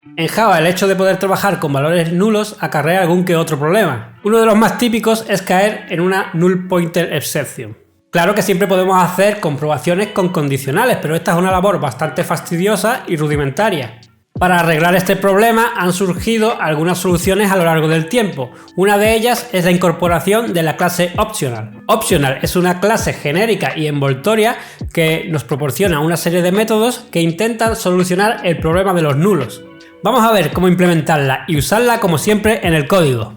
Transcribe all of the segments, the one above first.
En Java, el hecho de poder trabajar con valores nulos acarrea algún que otro problema. Uno de los más típicos es caer en una null pointer exception. Claro que siempre podemos hacer comprobaciones con condicionales, pero esta es una labor bastante fastidiosa y rudimentaria. Para arreglar este problema han surgido algunas soluciones a lo largo del tiempo. Una de ellas es la incorporación de la clase Optional. Optional es una clase genérica y envoltoria que nos proporciona una serie de métodos que intentan solucionar el problema de los nulos. Vamos a ver cómo implementarla y usarla como siempre en el código.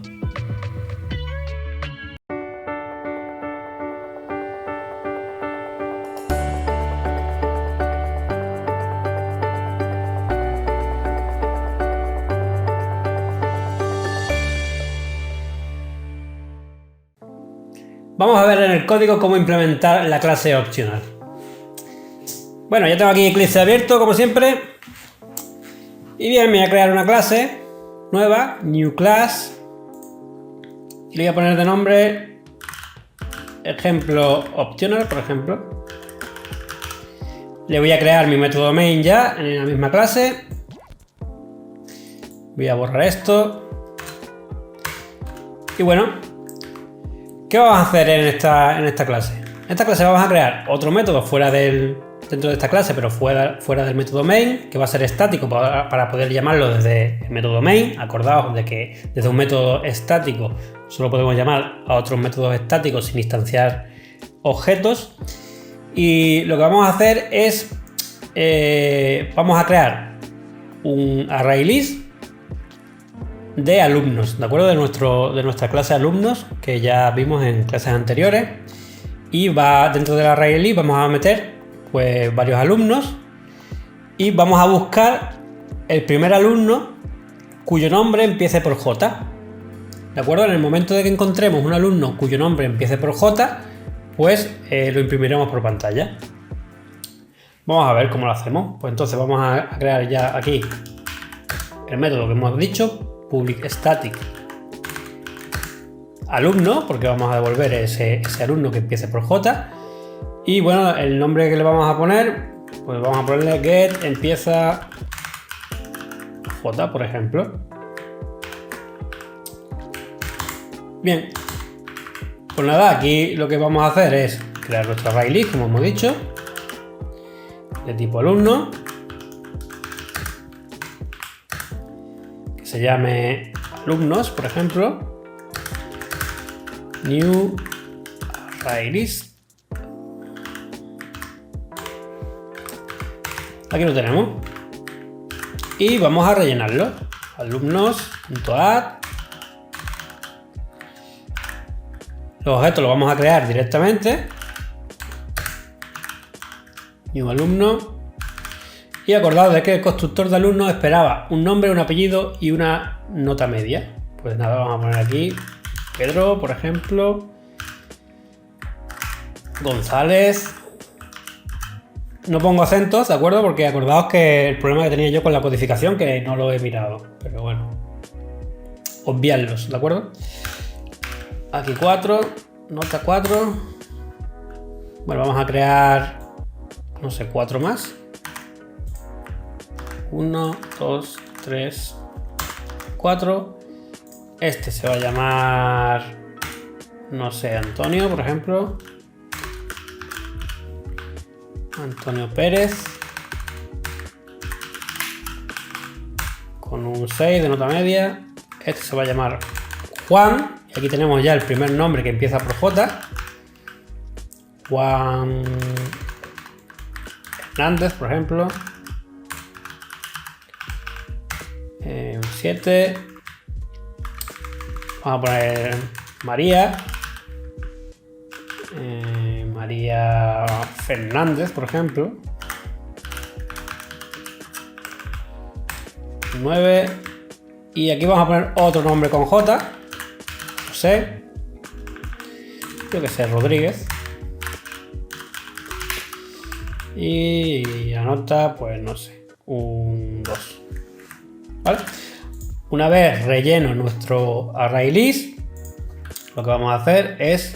Vamos a ver en el código cómo implementar la clase Optional. Bueno, ya tengo aquí Eclipse abierto como siempre. Y bien, me voy a crear una clase nueva, New Class. Y le voy a poner de nombre ejemplo Optional, por ejemplo. Le voy a crear mi método main ya en la misma clase. Voy a borrar esto. Y bueno, ¿qué vamos a hacer en esta clase? En esta clase vamos a crear otro método dentro de esta clase, pero fuera del método main, que va a ser estático para poder llamarlo desde el método main. Acordaos de que desde un método estático solo podemos llamar a otros métodos estáticos sin instanciar objetos. Y lo que vamos a hacer es, vamos a crear un ArrayList de alumnos, ¿de acuerdo? De nuestra clase alumnos, que ya vimos en clases anteriores. Y dentro del ArrayList vamos a meter pues varios alumnos y vamos a buscar el primer alumno cuyo nombre empiece por J. ¿De acuerdo? En el momento de que encontremos un alumno cuyo nombre empiece por J, pues lo imprimiremos por pantalla. Vamos a ver cómo lo hacemos. Pues entonces vamos a crear ya aquí el método que hemos dicho, public static alumno, porque vamos a devolver ese alumno que empiece por J. Y bueno, el nombre que le vamos a poner, pues vamos a ponerle get empieza J, por ejemplo. Bien, pues nada, aquí lo que vamos a hacer es crear nuestro ArrayList, como hemos dicho, de tipo alumno, que se llame alumnos, por ejemplo, new ArrayList. Aquí lo tenemos y vamos a rellenarlo. Alumnos.add. Los objetos los vamos a crear directamente. New alumno. Y acordaos de que el constructor de alumno esperaba un nombre, un apellido y una nota media. Pues nada, vamos a poner aquí Pedro, por ejemplo. González. No pongo acentos, ¿de acuerdo? Porque acordaos que el problema que tenía yo con la codificación, que no lo he mirado. Pero bueno, obviarlos, ¿de acuerdo? Aquí 4, nota 4. Bueno, vamos a crear, no sé, 4 más. 1, 2, 3, 4. Este se va a llamar, no sé, Antonio, por ejemplo. Antonio Pérez, con un 6 de nota media. Este se va a llamar Juan, y aquí tenemos ya el primer nombre que empieza por J. Juan Hernández, por ejemplo. Un 7. Vamos a poner María. María Fernández, por ejemplo. 9. Y aquí vamos a poner otro nombre con J. José. Yo que sé, Rodríguez. Y la nota, pues no sé, un 2. ¿Vale? Una vez relleno nuestro ArrayList, lo que vamos a hacer es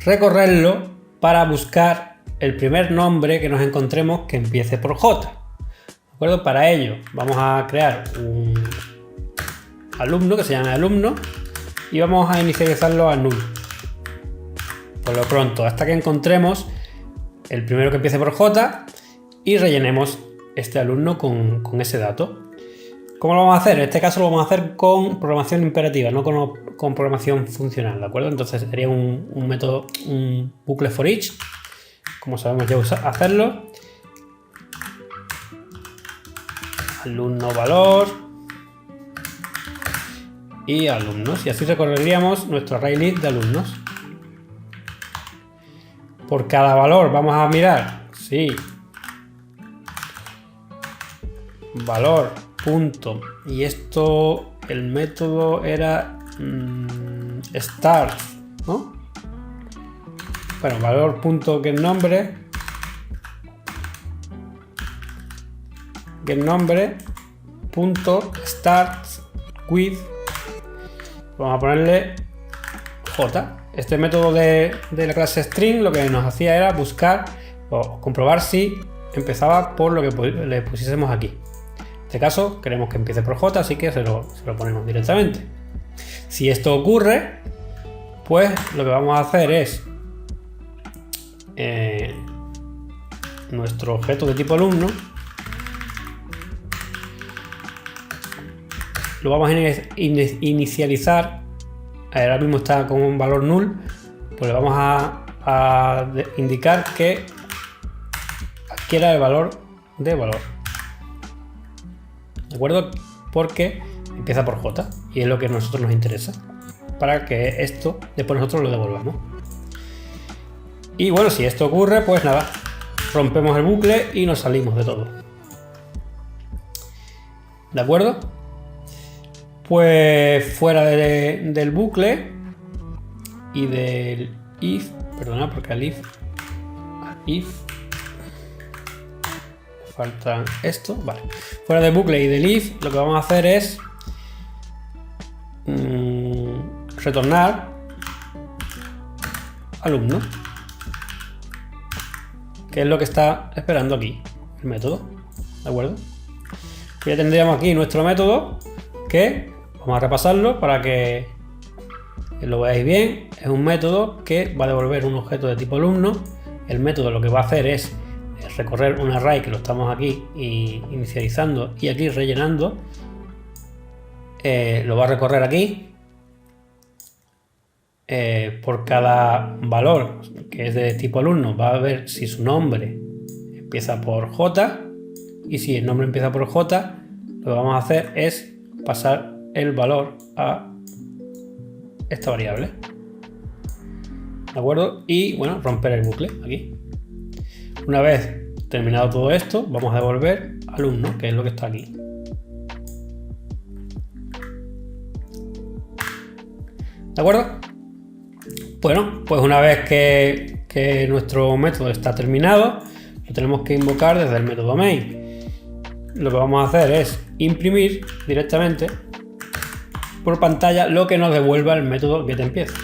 recorrerlo para buscar el primer nombre que nos encontremos que empiece por J. ¿De acuerdo? Para ello vamos a crear un alumno que se llama alumno y vamos a inicializarlo a null. Por lo pronto, hasta que encontremos el primero que empiece por J y rellenemos este alumno con ese dato. ¿Cómo lo vamos a hacer? En este caso lo vamos a hacer con programación imperativa, no con programación funcional, ¿de acuerdo? Entonces sería un método, un bucle for each, como sabemos ya hacerlo. Alumno valor y alumnos, y así recorreríamos nuestro array list de alumnos. Por cada valor vamos a mirar si valor punto, y esto el método era start, ¿no? Bueno, valor punto get nombre punto start with, vamos a ponerle J. Este método de la clase string lo que nos hacía era buscar o comprobar si empezaba por lo que le pusiésemos aquí. En este caso queremos que empiece por J, así que se lo ponemos directamente. Si esto ocurre, pues lo que vamos a hacer es nuestro objeto de tipo alumno lo vamos a inicializar. Ahora mismo está con un valor null, pues le vamos a indicar que adquiera el valor de valor, ¿de acuerdo? Porque empieza por J y es lo que a nosotros nos interesa, para que esto después nosotros lo devolvamos. Y bueno, si esto ocurre, pues nada, rompemos el bucle y nos salimos de todo, ¿de acuerdo? Pues fuera del bucle y del if, perdona, porque al if falta esto, vale. Fuera del bucle y del if, lo que vamos a hacer es retornar alumno, que es lo que está esperando aquí el método, ¿de acuerdo? Ya tendríamos aquí nuestro método, que vamos a repasarlo para que lo veáis bien. Es un método que va a devolver un objeto de tipo alumno. El método lo que va a hacer es recorrer un array, que lo estamos aquí inicializando y aquí rellenando. Lo va a recorrer aquí por cada valor que es de tipo alumno. Va a ver si su nombre empieza por J, y si el nombre empieza por J, lo que vamos a hacer es pasar el valor a esta variable, ¿de acuerdo? Y bueno, romper el bucle aquí. Una vez terminado todo esto, vamos a devolver alumno, que es lo que está aquí, ¿de acuerdo? Bueno, pues una vez que nuestro método está terminado, lo tenemos que invocar desde el método main. Lo que vamos a hacer es imprimir directamente por pantalla lo que nos devuelva el método getEmpieza.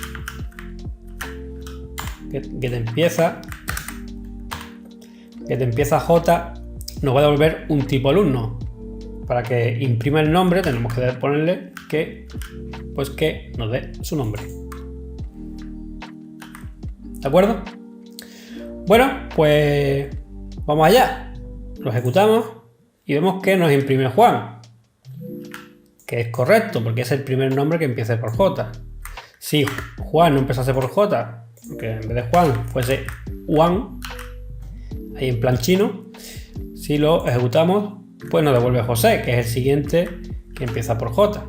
getEmpieza J nos va a devolver un tipo alumno. Para que imprima el nombre tenemos que ponerle que nos dé su nombre, ¿de acuerdo? Bueno, pues vamos allá. Lo ejecutamos y vemos que nos imprime Juan, que es correcto porque es el primer nombre que empiece por J. Si Juan no empezase por J, porque en vez de Juan fuese Juan, ahí en plan chino, si lo ejecutamos, pues nos devuelve José, que es el siguiente que empieza por J,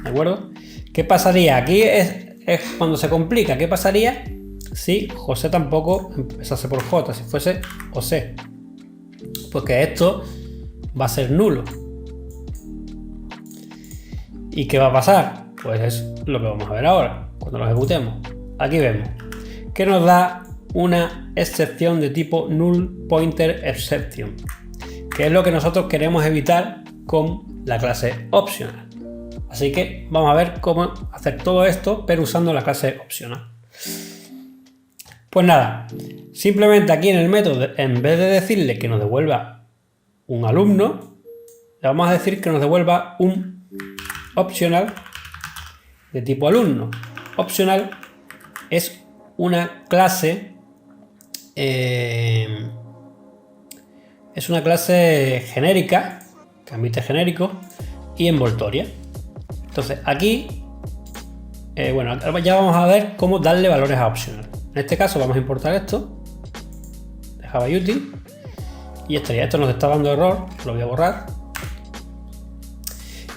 ¿de acuerdo? ¿Qué pasaría? Aquí es cuando se complica. ¿Qué pasaría si José tampoco empezase por J, si fuese José? Porque esto va a ser nulo. ¿Y qué va a pasar? Pues es lo que vamos a ver ahora, cuando lo ejecutemos. Aquí vemos que nos da una excepción de tipo null pointer exception, que es lo que nosotros queremos evitar con la clase optional. Así que vamos a ver cómo hacer todo esto, pero usando la clase optional. Pues nada, simplemente aquí en el método, en vez de decirle que nos devuelva un alumno, le vamos a decir que nos devuelva un optional de tipo alumno. Optional es una clase genérica, que admite genérico y envoltoria. Entonces aquí, bueno, ya vamos a ver cómo darle valores a optional. En este caso vamos a importar esto de Java Util y estaría. Esto nos está dando error, lo voy a borrar.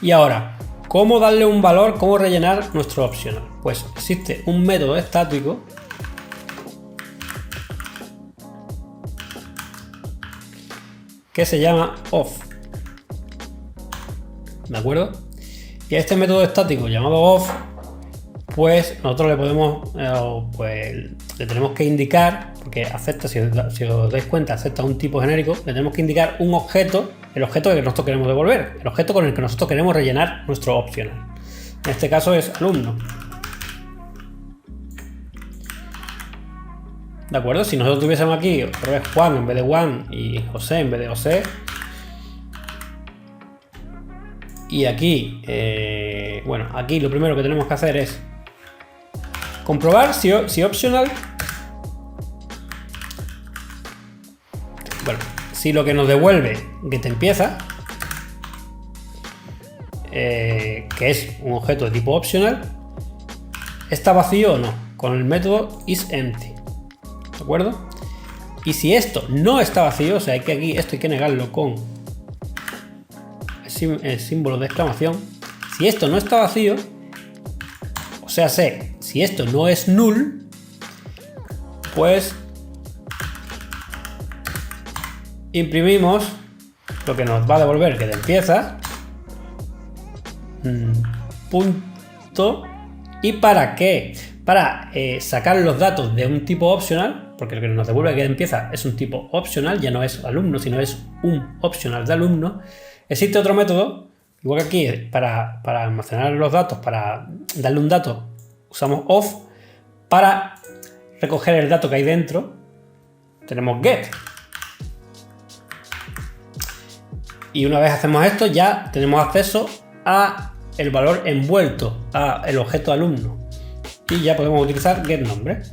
Y ahora, ¿cómo darle un valor? ¿Cómo rellenar nuestro optional? Pues existe un método estático que se llama off, ¿de acuerdo? Y a este método estático llamado off, pues nosotros le podemos, le tenemos que indicar, porque acepta, si os dais cuenta, acepta un tipo genérico, le tenemos que indicar un objeto, el objeto que nosotros queremos devolver, el objeto con el que nosotros queremos rellenar nuestro optional. En este caso es alumno. ¿De acuerdo? Si nosotros tuviésemos aquí otra vez Juan en vez de Juan y José en vez de José, y aquí, bueno, aquí lo primero que tenemos que hacer es comprobar si optional, bueno, si lo que nos devuelve getEmpieza, que es un objeto de tipo optional, está vacío o no, con el método isEmpty. ¿De acuerdo? Y si esto no está vacío, o sea, esto hay que negarlo con el símbolo de exclamación. Si esto no está vacío, o sea, si esto no es null, pues imprimimos lo que nos va a devolver getEmpieza, punto. ¿Y para qué? Para sacar los datos de un tipo optional, porque lo que nos devuelve getEmpieza es un tipo optional, ya no es alumno, sino es un optional de alumno. Existe otro método, igual que aquí, para almacenar los datos, para darle un dato, usamos off. Para recoger el dato que hay dentro, tenemos get. Y una vez hacemos esto, ya tenemos acceso a el valor envuelto, a el objeto alumno. Y ya podemos utilizar getNombre.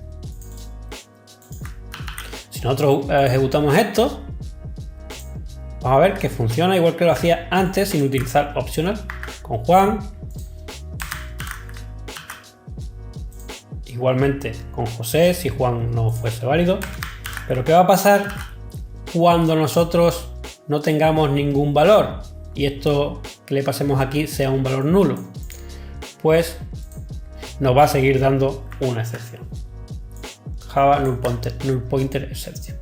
Si nosotros ejecutamos esto, vamos a ver que funciona igual que lo hacía antes sin utilizar optional. Con Juan, igualmente con José, si Juan no fuese válido. Pero ¿qué va a pasar cuando nosotros no tengamos ningún valor y esto que le pasemos aquí sea un valor nulo? Pues nos va a seguir dando una excepción. Java null pointer exception.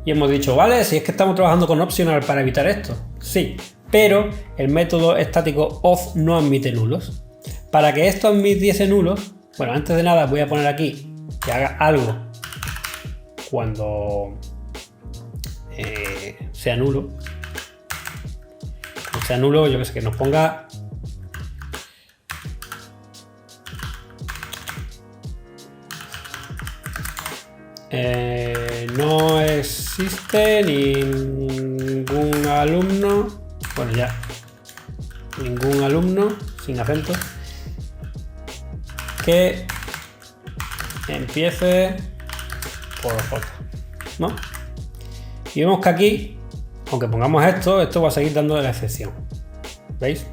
Y hemos dicho, vale, si es que estamos trabajando con optional para evitar esto. Sí, pero el método estático off no admite nulos. Para que esto admitiese nulos, bueno, antes de nada voy a poner aquí que haga algo cuando sea nulo. Cuando sea nulo, yo que sé, que nos ponga no existe ningún alumno, bueno, ya, ningún alumno sin acento que empiece por J, ¿no? Y vemos que aquí, aunque pongamos esto va a seguir dando la excepción, ¿veis?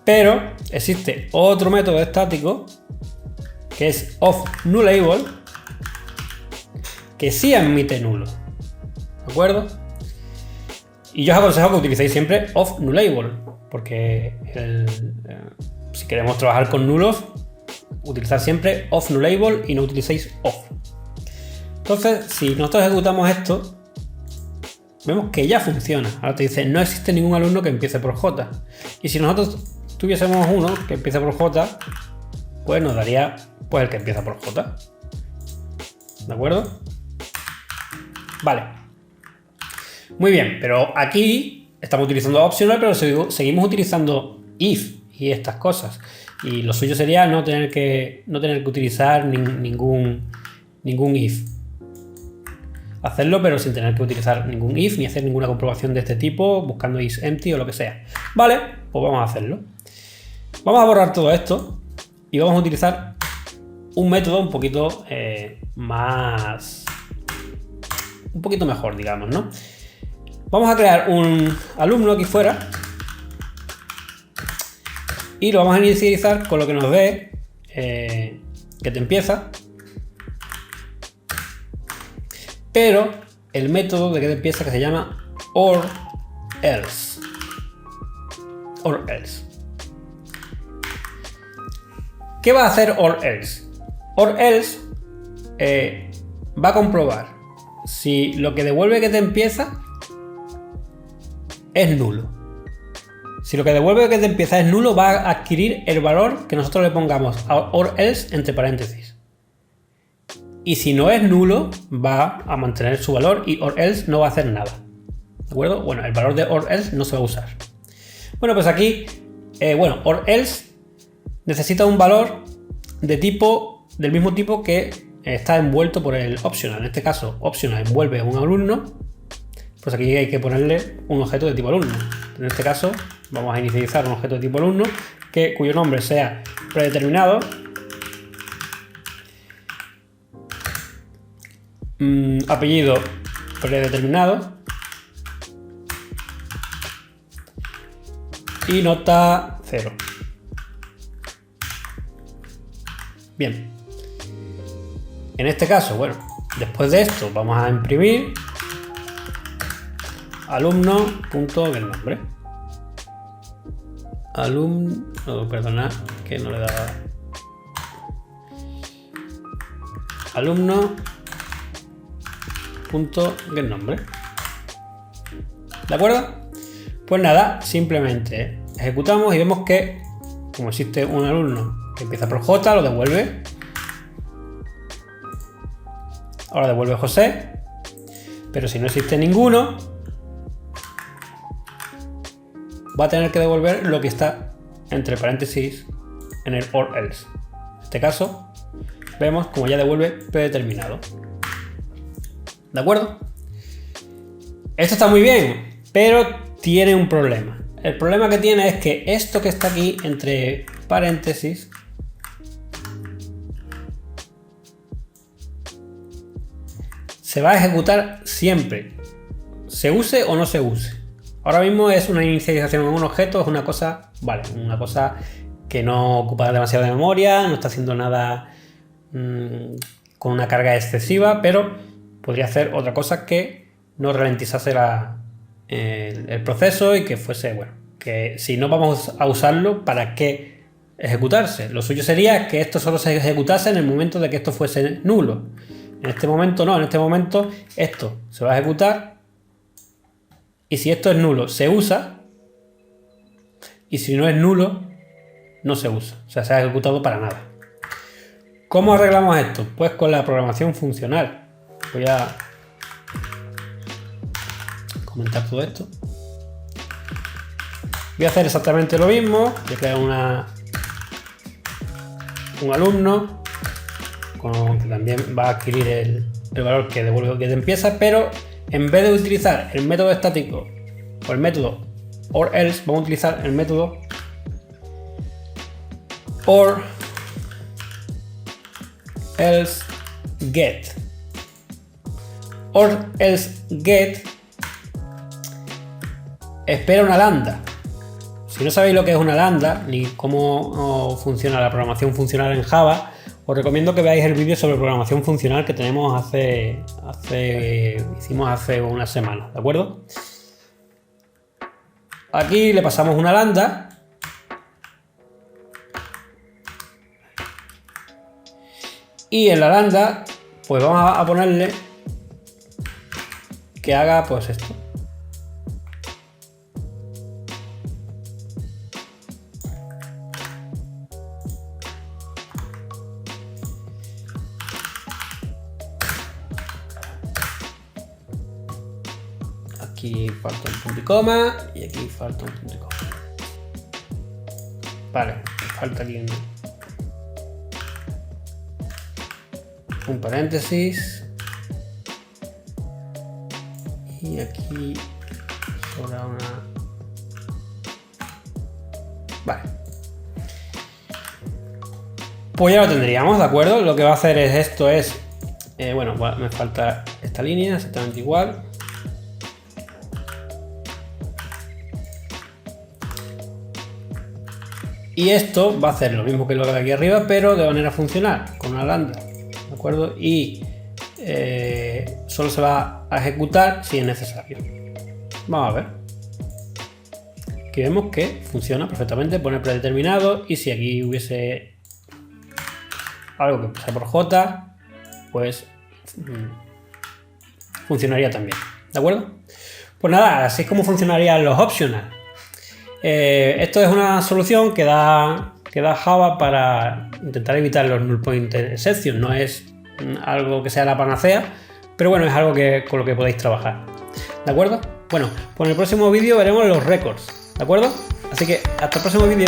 Pero existe otro método estático que es offNullable, que sí admite nulo, ¿de acuerdo? Y yo os aconsejo que utilicéis siempre offNullable, porque si queremos trabajar con nulos, utilizar siempre offNullable y no utilicéis off. Entonces, si nosotros ejecutamos esto, vemos que ya funciona. Ahora te dice, no existe ningún alumno que empiece por J. Y si nosotros tuviésemos uno que empiece por J, pues nos daría pues el que empieza por J. ¿De acuerdo? Vale. Muy bien, pero aquí estamos utilizando optional, pero seguimos utilizando if y estas cosas. Y lo suyo sería no tener que utilizar ningún if. hacerlo, pero sin tener que utilizar ningún if ni hacer ninguna comprobación de este tipo, buscando isEmpty o lo que sea. Vale, pues vamos a hacerlo. Vamos a borrar todo esto y vamos a utilizar un método un poquito un poquito mejor, digamos, ¿no? Vamos a crear un alumno aquí fuera y lo vamos a inicializar con lo que nos dé que te empieza, pero el método de que te empieza que se llama OR_else. OR_else. ¿Qué va a hacer OR_else? OR_else va a comprobar si lo que devuelve que te empieza es nulo. Si lo que devuelve que te empieza es nulo, va a adquirir el valor que nosotros le pongamos a OR_else entre paréntesis. Y si no es nulo, va a mantener su valor y OR_else no va a hacer nada. ¿De acuerdo? Bueno, el valor de OR_else no se va a usar. Bueno, pues aquí, OR_else necesita un valor del mismo tipo que está envuelto por el optional. En este caso, optional envuelve a un alumno. Pues aquí hay que ponerle un objeto de tipo alumno. En este caso, vamos a inicializar un objeto de tipo alumno cuyo nombre sea predeterminado. Apellido predeterminado. Y nota 0. Bien. En este caso, bueno, después de esto vamos a imprimir alumno.getNombre. Perdona, que no le daba. Alumno.getNombre. ¿De acuerdo? Pues nada, simplemente ejecutamos y vemos que, como existe un alumno que empieza por J, lo devuelve. Ahora devuelve José. Pero si no existe ninguno, va a tener que devolver lo que está entre paréntesis en el OR_else. En este caso, vemos como ya devuelve predeterminado. ¿De acuerdo? Esto está muy bien, pero tiene un problema. El problema que tiene es que esto que está aquí entre paréntesis se va a ejecutar siempre, se use o no se use. Ahora mismo es una inicialización en un objeto, es una cosa, una cosa que no ocupa demasiada memoria, no está haciendo nada con una carga excesiva, pero podría hacer otra cosa que no ralentizase el proceso y que fuese, que si no vamos a usarlo, ¿para qué ejecutarse? Lo suyo sería que esto solo se ejecutase en el momento de que esto fuese nulo. En este momento no, en este momento esto se va a ejecutar y si esto es nulo se usa y si no es nulo no se usa, o sea, se ha ejecutado para nada. ¿Cómo arreglamos esto? Pues con la programación funcional. Voy a comentar todo esto. Voy a hacer exactamente lo mismo. Voy a crear un alumno que también va a adquirir el valor que devuelve que te empieza, pero en vez de utilizar el método estático o el método OR_else, vamos a utilizar el método OR_else_get. OR_else_get espera una lambda. Si no sabéis lo que es una lambda ni cómo funciona la programación funcional en Java, os recomiendo que veáis el vídeo sobre programación funcional que tenemos hicimos hace unas semanas, ¿de acuerdo? Aquí le pasamos una lambda y en la lambda pues vamos a ponerle que haga pues esto. Aquí falta un punto y coma y aquí falta un punto y coma. Vale, falta aquí un paréntesis. Y aquí sobra una... Vale. Pues ya lo tendríamos, ¿de acuerdo? Lo que va a hacer es esto es... bueno, me falta esta línea, exactamente igual. Y esto va a hacer lo mismo que lo de aquí arriba, pero de manera funcional, con una lambda, ¿de acuerdo? Y solo se va a ejecutar si es necesario. Vamos a ver. Aquí vemos que funciona perfectamente, pone predeterminado, y si aquí hubiese algo que pasa por J, pues funcionaría también, ¿de acuerdo? Pues nada, así es como funcionarían los optional. Esto es una solución que da Java para intentar evitar los null pointer exception. No es algo que sea la panacea, pero bueno, es algo con lo que podéis trabajar, ¿de acuerdo? Bueno, pues en el próximo vídeo veremos los records, ¿de acuerdo? Así que hasta el próximo vídeo.